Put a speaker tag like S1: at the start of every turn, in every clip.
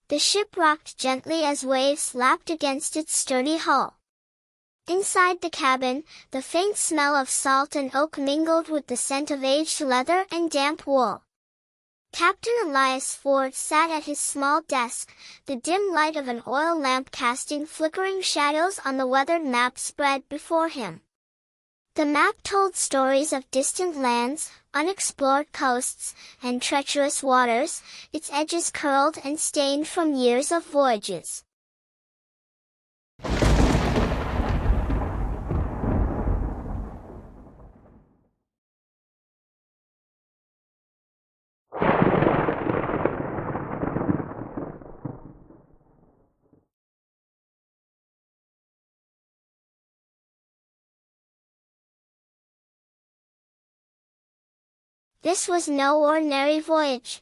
S1: The ship rocked gently as waves lapped against its sturdy hull. Inside the cabin, the faint smell of salt and oak mingled with the scent of aged leather and damp wool. Captain Elias Ford sat at his small desk, the dim light of an oil lamp casting flickering shadows on the weathered map spread before him. The map told stories of distant lands, unexplored coasts, and treacherous waters, its edges curled and stained from years of voyages. This was no ordinary voyage.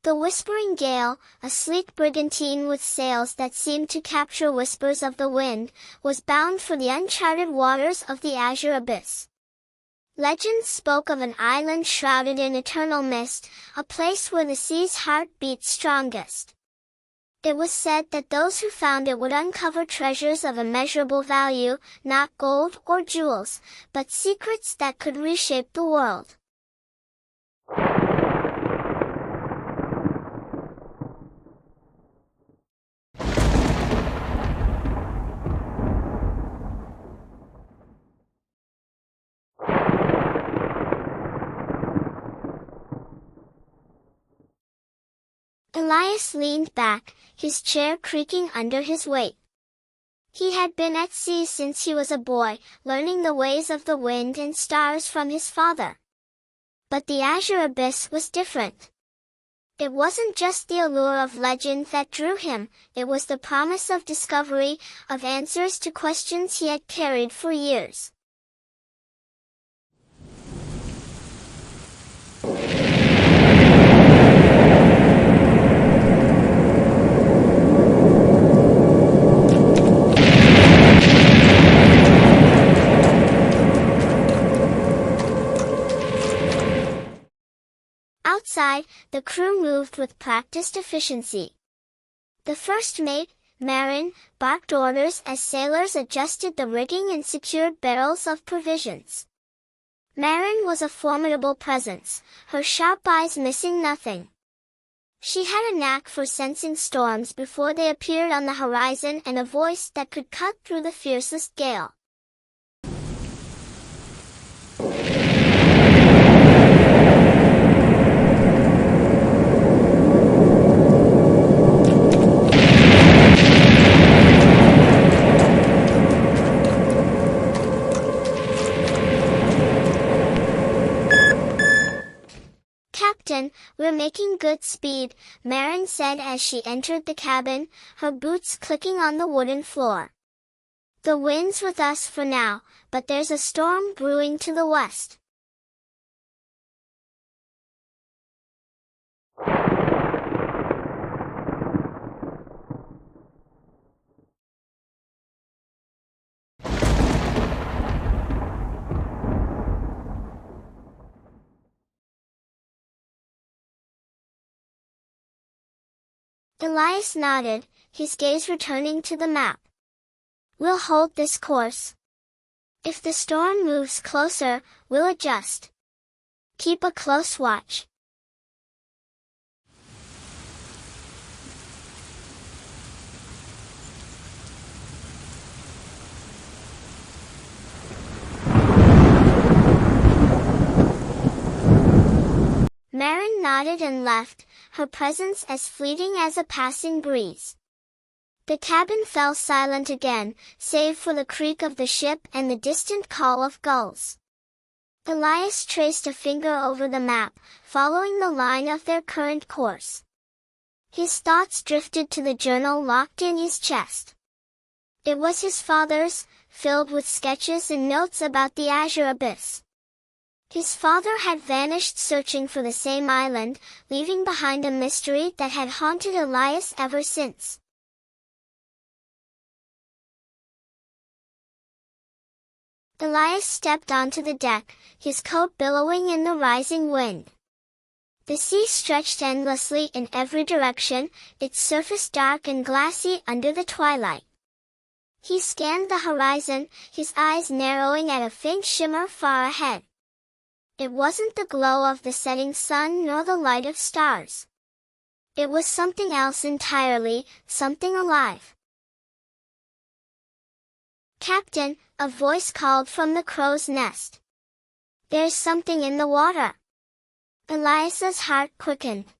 S1: The Whispering Gale, a sleek brigantine with sails that seemed to capture whispers of the wind, was bound for the uncharted waters of the azure abyss. Legends spoke of an island shrouded in eternal mist, a place where the sea's heart beat strongest. It was said that those who found it would uncover treasures of immeasurable value, not gold or jewels, but secrets that could reshape the world. Elias leaned back, his chair creaking under his weight. He had been at sea since he was a boy, learning the ways of the wind and stars from his father. But the azure abyss was different. It wasn't just the allure of legend that drew him, it was the promise of discovery, of answers to questions he had carried for years. Outside, the crew moved with practiced efficiency. The first mate, Marin, barked orders as sailors adjusted the rigging and secured barrels of provisions. Marin was a formidable presence, her sharp eyes missing nothing. She had a knack for sensing storms before they appeared on the horizon and a voice that could cut through the fiercest gale. "Captain, we're making good speed," Marin said as she entered the cabin, her boots clicking on the wooden floor. "The wind's with us for now, but there's a storm brewing to the west." Elias nodded, his gaze returning to the map. "We'll hold this course. If the storm moves closer, we'll adjust. Keep a close watch." Marin nodded and left, her presence as fleeting as a passing breeze. The cabin fell silent again, save for the creak of the ship and the distant call of gulls. Elias traced a finger over the map, following the line of their current course. His thoughts drifted to the journal locked in his chest. It was his father's, filled with sketches and notes about the azure abyss. His father had vanished searching for the same island, leaving behind a mystery that had haunted Elias ever since. Elias stepped onto the deck, his coat billowing in the rising wind. The sea stretched endlessly in every direction, its surface dark and glassy under the twilight. He scanned the horizon, his eyes narrowing at a faint shimmer far ahead. It wasn't the glow of the setting sun nor the light of stars. It was something else entirely, something alive. "Captain," a voice called from the crow's nest. "There's something in the water." Elias's heart quickened.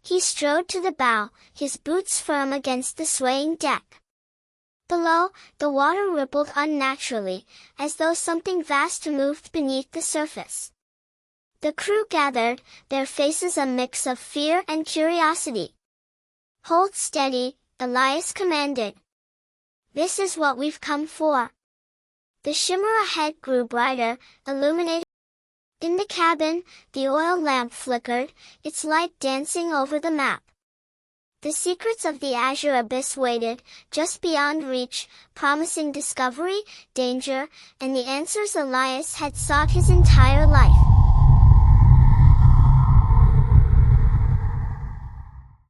S1: He strode to the bow, his boots firm against the swaying deck. Below, the water rippled unnaturally, as though something vast moved beneath the surface. The crew gathered, their faces a mix of fear and curiosity. "Hold steady," Elias commanded. "This is what we've come for." The shimmer ahead grew brighter, illuminating. In the cabin, the oil lamp flickered, its light dancing over the map. The secrets of the azure abyss waited, just beyond reach, promising discovery, danger, and the answers Elias had sought his entire life.